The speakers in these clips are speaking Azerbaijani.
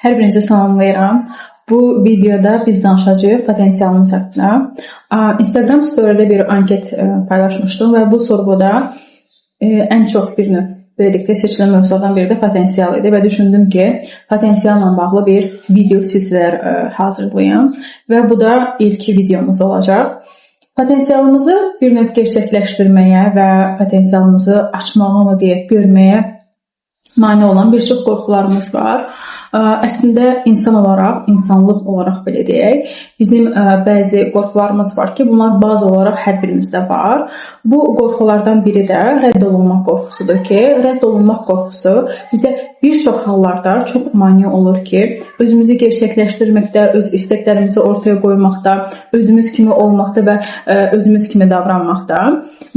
Hər birinizi salamlayıram. Bu videoda biz danışacağıq potensialımız haqqında. Instagram story'də bir anket paylaşmışdım və bu sorğuda ən çox bir növ birlikdə seçilən mövzulardan biri də potensial idi və düşündüm ki, potensialla bağlı bir video sizlər hazırlayım və bu da ilk videomuz olacaq. Potensialımızı bir növ gerçəkləşdirməyə və potensialımızı açmağa mı deyək, görməyə mane olan bir çox qorxularımız var. Əslində insan olaraq, insanlıq olaraq belə deyək, bizim bəzi qorxularımız var ki, bunlar bazı olaraq hər birimizdə var. Bu qorxulardan biri də rədd olunmaq qorxusudur ki, rədd olunmaq qorxusu bizə bir çox hallarda çox mane olur ki, özümüzü gerçəkləşdirməkdə, öz istəklərimizi ortaya qoymaqda, özümüz kimi olmaqda və özümüz kimi davranmaqda.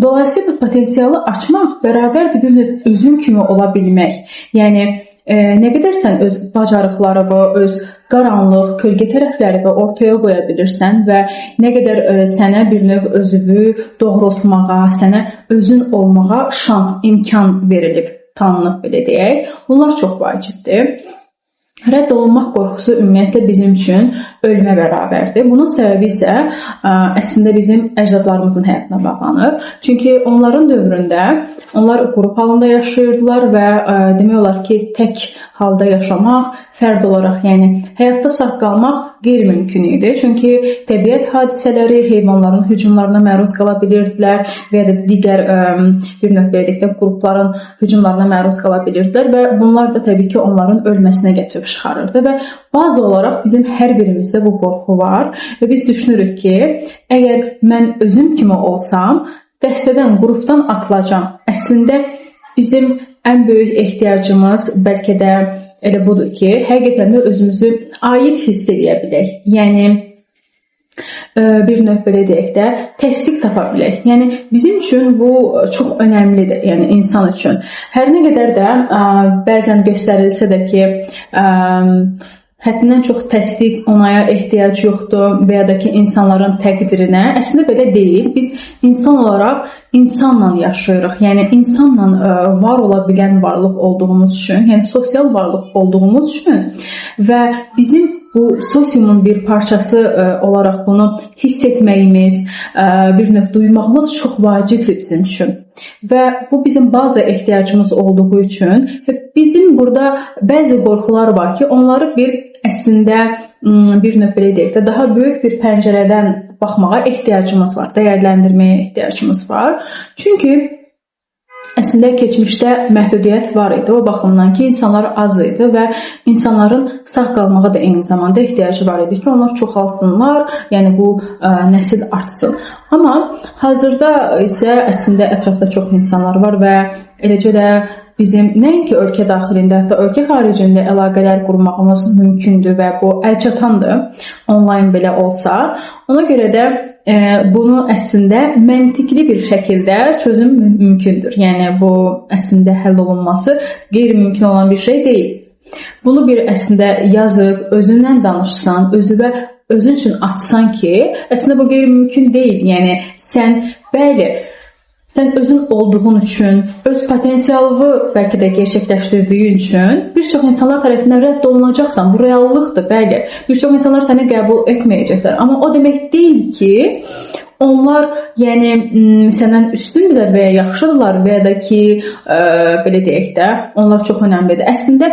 Dolayısıyla potensialı açmaq bərabərdir bir növ özün kimi ola bilmək. Yəni nə qədər sən öz bacarıqlarını, öz qaranlıq, kölgə tərəflərini ortaya qoya bilirsən və nə qədər sənə bir növ özünü doğrultmağa, sənə özün olmağa şans, imkan verilib, tanınıb belə deyək. Bunlar çox vacibdir. Rədd olunmaq qorxusu ümumiyyətlə bizim üçün ölmə bərabərdir. Bunun səbəbi isə əslində bizim əcdadlarımızın həyatına bağlanır. Çünki onların dövründə onlar qrup halında yaşayırdılar və demək olar ki, tək halda yaşamaq, fərd olaraq, yəni həyatda sağ qalmaq qeyri-mümkün idi. Çünki təbiət hadisələri, heyvanların hücumlarına məruz qala bilirdilər və ya da digər bir növ belədikdə qrupların hücumlarına məruz qala bilirdilər və bunlar da təbii ki, onların ölməsinə gətirib çıxarırdı və bazı olaraq bizim hər birimizdə bu qorxu var və biz düşünürük ki, əgər mən özüm kimi olsam, dəstədən, qrupdan atılacam. Əslində bizim ən böyük ehtiyacımız bəlkə də elə budur ki, həqiqətən də özümüzü aid hiss edə bilək. Yəni bir növ belə deyək də, təsdiq tapa bilək. Yəni bizim üçün bu çox önəmlidir, yəni insan üçün. Hər nə qədər də bəzən göstərilsə də ki, həddindən çox təsdiq, onaya ehtiyac yoxdur və ya da ki, insanların təqdirinə. Əslində belə deyil. Biz insan olaraq insanla yaşayırıq. Yəni insanla var ola bilən varlıq olduğumuz üçün, yəni sosial varlıq olduğumuz üçün və bizim bu sosiumun bir parçası olaraq bunu hiss etməyimiz, bir növ duymağımız çox vacibdir bizim üçün. Və bu bizim bazı ehtiyacımız olduğu üçün və bizim burada bəzi qorxular var ki, onları bir əslində bir növ belə deyək də daha böyük bir pəncərədən baxmağa ehtiyacımız var, dəyərləndirməyə ehtiyacımız var. Çünki əslində keçmişdə məhdudiyyət var idi, o baxımdan ki, insanlar az idi və insanların sağ qalmağa da eyni zamanda ehtiyacı var idi ki, onlar çoxalsınlar, yəni bu nəsil artsın. Amma hazırda isə əslində ətrafda çox insanlar var və eləcə də bizim nəinki ölkə daxilində, hətta ölkə xaricində əlaqələr qurmağımız mümkündür və bu əlçatandır, onlayn belə olsa. Ona görə də bunu əslində məntiqli bir şəkildə çözüm mümkündür. Yəni bu əslində həll olunması qeyri-mümkün olan bir şey deyil. Bunu bir əslində yazıb, özündən danışsan, özünə özün üçün açsan ki, əslində bu qeyri-mümkün deyil. Yəni sən özün olduğun üçün, öz potensialını bəlkə də gerçəkləşdirdiyin üçün bir çox insanlar tərəfindən rədd olunacaqsan. Bu reallıqdır, bəli. Bir çox insanlar səni qəbul etməyəcəklər. Amma o demək deyil ki, onlar yəni səndən üstündürlər və ya yaxşıdırlar və ya da ki, belə deyək də, onlar çox önəmlidir. Əslində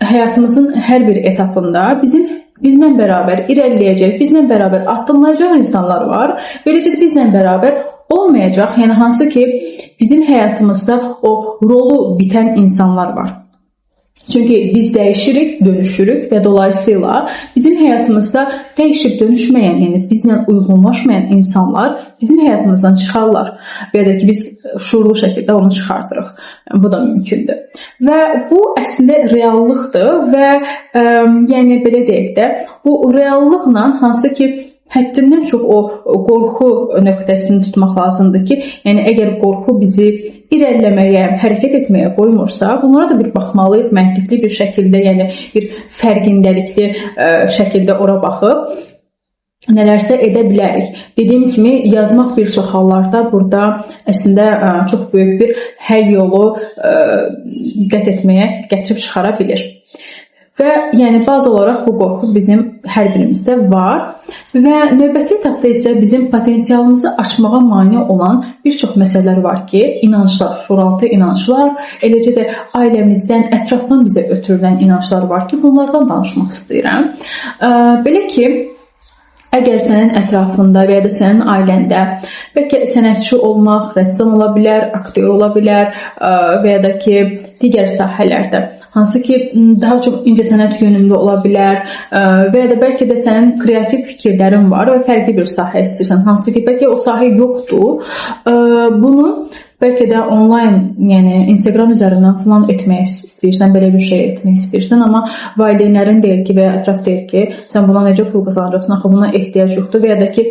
həyatımızın hər bir etapında bizlə bərabər irəliləyəcək, bizlə bərabər addımlayacaq insanlar var. Beləcə də bizlə bərabər olmayacaq, yəni hansı ki, bizim həyatımızda o rolu bitən insanlar var. Çünki biz dəyişirik, dönüşürük və dolayısıyla bizim həyatımızda dəyişib dönüşməyən, yəni bizlə uyğunlaşmayan insanlar bizim həyatımızdan çıxarlar və ya da ki, biz şuurlu şəkildə onu çıxardırıq. Bu da mümkündür. Və bu əslində reallıqdır və yəni belə deyək də, bu reallıqla hansı ki, həddindən çox o qorxu nöqtəsini tutmaq lazımdır ki, yəni əgər qorxu bizi irəliləməyə, hərəkət etməyə qoymursa, bunlara da bir baxmalıyıq, məntiqli bir şəkildə, yəni bir fərqindəlikli şəkildə ora baxıb nələrsə edə bilərik. Dediyim kimi, yazmaq bir çox hallarda burada əslində çox böyük bir həll yolu qət etməyə gətirib çıxara bilir. Və yəni bazı olaraq bu qorxu bizim hər birimizdə var və növbəti etapda isə bizim potensialımızı aşmağa mane olan bir çox məsələlər var ki, inanclar, şuuraltı inanclar, eləcə də ailəmizdən, ətrafdan bizə ötürülən inanclar var ki, bunlardan danışmaq istəyirəm. Belə ki, əgər sənin ətrafında və ya da sənin ailəndə bəlkə sənətçi olmaq, rəssam ola bilər, aktyor ola bilər və ya da ki, digər sahələrdə hansı ki, daha çox incəsənət yönümlü ola bilər və ya da bəlkə də sənin kreativ fikirlərin var və fərqli bir sahə istəyirsən, hansı ki, bəlkə o sahə yoxdur. Bunu bəlkə də onlayn, yəni Instagram üzərindən falan etmək istəyirsən, belə bir şey etmək istəyirsən, amma valideynlərin deyir ki, və ya ətraf deyir ki, sən buna necə pul qazanacaqsan, axı buna ehtiyac yoxdur və ya da ki,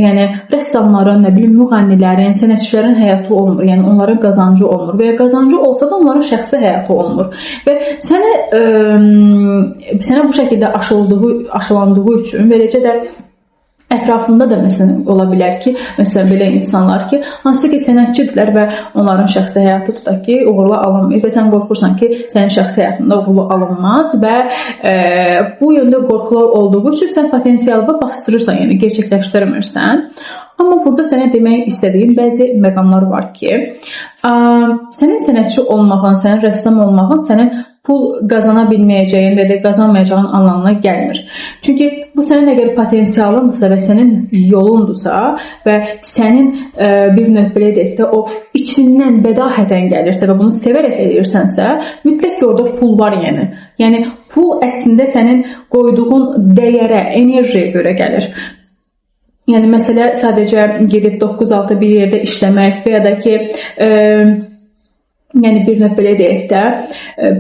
yəni rəssamların, nə bilim, müğənnilərin, sənətçilərin həyatı olmur, yəni onların qazancı olmur və ya qazancı olsa da onların şəxsi həyatı olmur və sənə bu şəkildə aşılandığı üçün beləcə də ətrafında da məsələn ola bilər ki, məsələn belə insanlar ki, hansı ki sənətçidirlər və onların şəxsi həyatı tutaq ki, uğurlu alınmır və sən qorxursan ki, sənin şəxsi həyatında uğurlu alınmaz və bu yöndə qorxular olduğu üçün sən potensialını bastırırsan, yəni gerçəkləşdirmirsən. Amma burada sənə demək istədiyim bəzi məqamlar var ki, sənin sənətçi olmağın, sənin rəssam olmağın sənin pul qazana bilməyəcəyin və ya qazanmayacağın anlamına gəlmir. Çünki bu sənin əgər potensialınsa və sənin yolundursa və sənin bir növ belə deyək də o içindən bədahətən gəlirsə və bunu sevərək edirsənsə, mütləq ki, orada pul var yəni. Yəni pul əslində sənin qoyduğun dəyərə, enerjiyə görə gəlir. Yəni məsələ sadəcə gedib 9-6 bir yerdə işləmək və ya da ki, yəni bir növ belə deyək də,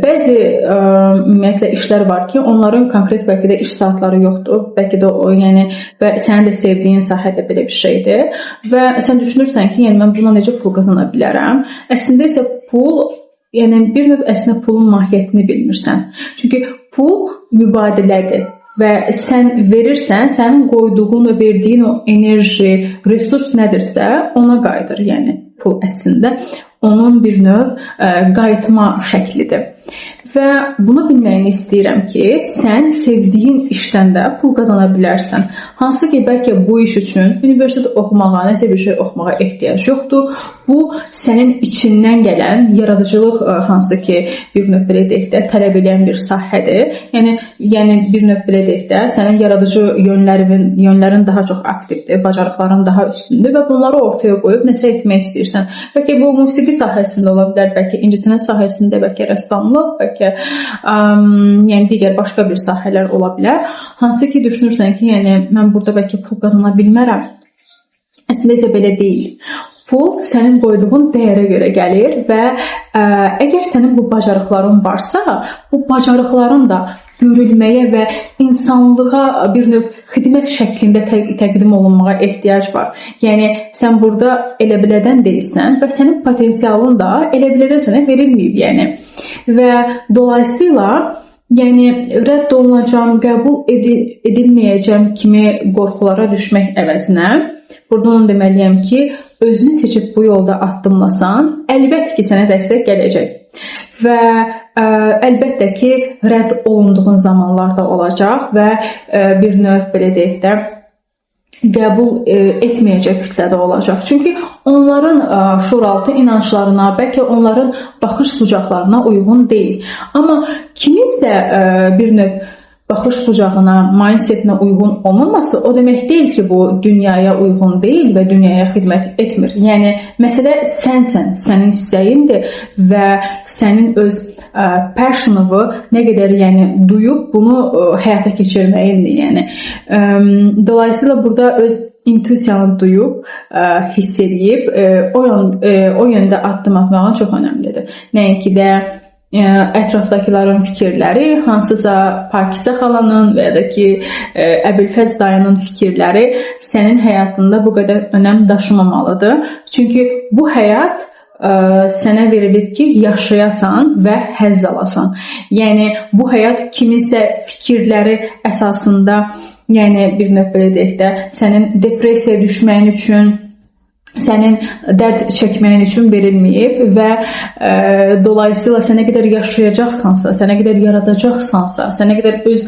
bəzi ümumiyyətlə işlər var ki, onların konkret bəlkə də iş saatları yoxdur, bəlkə də o, yəni və sənin də sevdiyin sahədə belə bir şeydir və sən düşünürsən ki, yəni mən buna necə pul qazana bilərəm? Əslində isə pul, yəni bir növ əslində pulun mahiyyətini bilmirsən. Çünki pul mübadilədir. Və sən verirsən, sənin qoyduğun və verdiyin o enerji, resurs nədirsə, ona qayıdır. Yəni pul əslində onun bir növ qayıtma şəklidir. Və bunu bilməyini istəyirəm ki, sən sevdiyin işdən də pul qazana bilərsən. Hansı ki, bəlkə bu iş üçün universitet oxumağa, nəsə bir şey oxumağa ehtiyac yoxdur. Bu, sənin içindən gələn yaradıcılıq hansı ki, bir növ belə deyək də, tələb edən bir sahədir. Yəni bir növ belə deyək də, sənin yaradıcı yönlərin daha çox aktivdir, bacarıqların daha üstündür və bunları ortaya qoyub nəsə etmək istəyirsən. Bəlkə bu musiqi sahəsində ola bilər, bəlkə incəsənət sahəsində, bəlkə rəssamlıq, bəlkə yəni digər başqa bir sahələr ola bilər. Hansı ki, düşünürsən ki, yəni mən burada bəlkə pul qazana bilmərəm. Əslində isə belə deyil. Pul sənin qoyduğun dəyərə görə gəlir və əgər sənin bu bacarıqların varsa, bu bacarıqların da görülməyə və insanlığa bir növ xidmət şəklində təqdim olunmağa ehtiyac var. Yəni sən burada elə bilədən deyilsən və sənin potensialın da elə bilədən sənə verilməyib, yəni. Və dolayısıyla yəni rədd olunacağım, qəbul edilməyəcəm kimi qorxulara düşmək əvəzinə burada onu deməliyəm ki, özünü seçib bu yolda addımlasan, əlbəttə ki, sənə dəstək gələcək. Və əlbəttə ki, rədd olunduğun zamanlar da olacaq və bir növ belə deyək də qəbul etməyəcək kütlədə olacaq. Çünki onların şuuraltı inanclarına, bəlkə onların baxış bucaqlarına uyğun deyil. Amma kiminsə bir növ baxış bucağına, mindsetinə uyğun olmaması o demək deyil ki, bu dünyaya uyğun deyil və dünyaya xidmət etmir. Yəni, məsələ sənsən, sənin istəyindir və sənin öz passionuvu nə qədər duyub bunu həyata keçirməyindir. Yəni, dolayısıyla burada öz intuisiyanı duyub, hiss edib, o yöndə addım atmağın çox önəmlidir. Nəinki də ətrafdakıların fikirləri, hansısa Pakizə xalanın və ya da ki, Əbülfəz dayının fikirləri sənin həyatında bu qədər önəm daşımamalıdır. Çünki bu həyat sənə verilib ki, yaşayasan və həzz alasan. Yəni, bu həyat kiminsə fikirləri əsasında, yəni bir növ belə deyək də, sənin depressiyaya düşməyin üçün sənin dərd çəkməyin üçün verilməyib və dolayısıyla sənə qədər yaşayacaqsansa, sənə qədər yaradacaqsansa, sənə qədər öz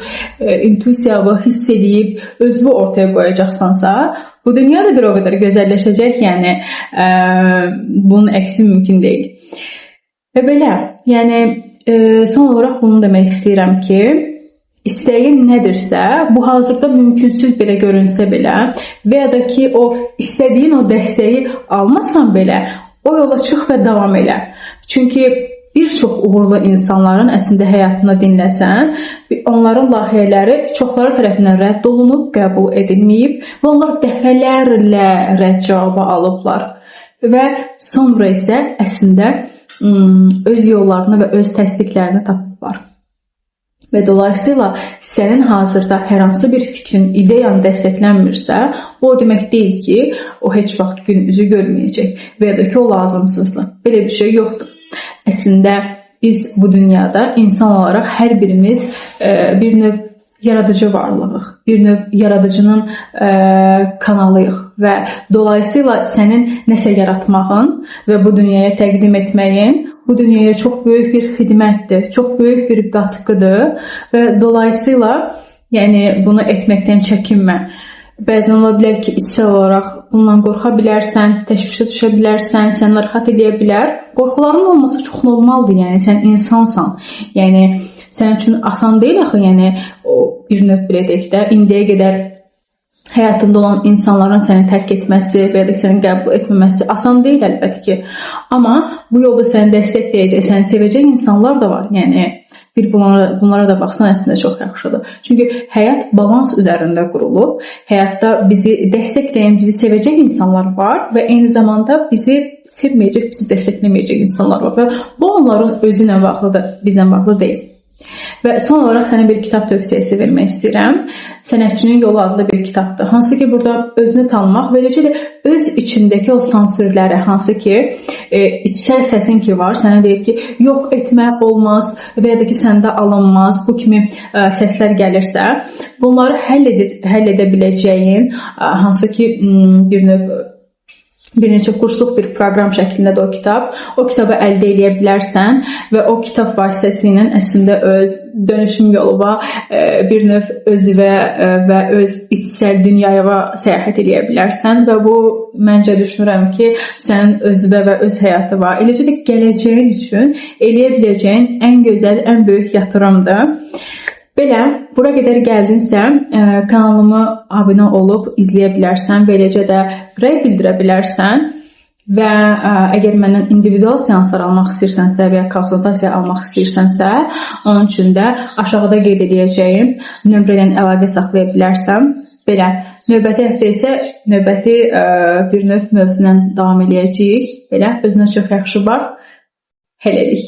intuisiyanı hiss edib özünü ortaya qoyacaqsansa, bu dünya da bir o qədər gözəlləşəcək. Yəni bunun əksi mümkün deyil. Və belə, yəni son olaraq bunu demək istəyirəm ki, İstəyin nədirsə, bu hazırda mümkünsüz belə görünsə belə və ya da ki, o istədiyin o dəstəyi almasan belə, o yola çıx və davam elə. Çünki bir çox uğurlu insanların əslində həyatını dinləsən, onların layihələri çoxları tərəfindən rədd olunub, qəbul edilməyib və onlar dəfələrlə rədd cavabı alıblar. Və sonra isə əslində öz yollarını və öz təsdiqlərini tapıblar. Və dolayısıyla sənin hazırda hər hansı bir fikrin, ideyan dəstəklənmirsə, o demək deyil ki, o heç vaxt gün üzü görməyəcək və ya da ki, o lazımsızdır. Belə bir şey yoxdur. Əslində biz bu dünyada insan olaraq hər birimiz bir növ yaradıcı varlığıq, bir növ yaradıcının kanalıyıq və dolayısıyla sənin nəsə yaratmağın və bu dünyaya təqdim etməyin bu dünyaya çox böyük bir xidmətdir, çox böyük bir qatqıdır və dolayısıyla yəni bunu etməkdən çəkinmə. Bəzən ola bilər ki, içsel olaraq bundan qorxa bilərsən, təşvişə düşə bilərsən, səni narahat edə bilər. Qorxuların olması çox normaldır, yəni sən insansan. Yəni sənin üçün asan deyil axı, yəni o bir növ belə deyək də, indiyə qədər həyatında olan insanların səni tərk etməsi və ya da səni qəbul etməməsi asan deyil əlbəttə ki. Amma bu yolda səni dəstəkləyəcək, səni sevəcək insanlar da var. Yəni bir bunlara da baxsan əslində çox yaxşıdır. Çünki həyat balans üzərində qurulub. Həyatda bizi dəstəkləyən, bizi sevəcək insanlar var və eyni zamanda bizi sevməyəcək, bizi dəstəkləməyəcək insanlar var və bu onların özü ilə bağlıdır, bizlə bağlı deyil. Və son olaraq sənə bir kitab tövsiyəsi vermək istəyirəm. Sənətçinin Yolu adlı bir kitabdır. Hansı ki, burada özünü tanımaq və eləcə də öz içindəki o sansürləri, hansı ki, içsəl səsin ki var, sənə deyir ki, yox etmə, olmaz və ya da ki, səndə alınmaz, bu kimi səslər gəlirsə, bunları həll edə biləcəyin, hansı ki, bir neçə kursluq bir proqram şəklində də o kitabı əldə edə bilərsən və o kitab vasitəsilə əslində öz dönüşüm yoluna bir növ özünə və öz içsəl dünyaya səyahət edə bilərsən və bu məncə düşünürəm ki, sənin özünə və öz həyatına, eləcə də gələcəyin üçün eləyə biləcəyin ən gözəl, ən böyük yatırımdır. Belə, bura qədər gəldinsə, kanalımı abunə olub izləyə bilərsən və eləcə də rəy bildirə bilərsən və əgər məndən individual seanslar almaq istəyirsənsə və ya konsultasiya almaq istəyirsənsə, onun üçün də aşağıda qeyd edəcəyim nömrədən əlaqə saxlaya bilərsən. Belə, növbəti həftə isə növbəti bir növ mövzudan davam edəcəyik. Belə, özünə çox yaxşı bax. Hələlik.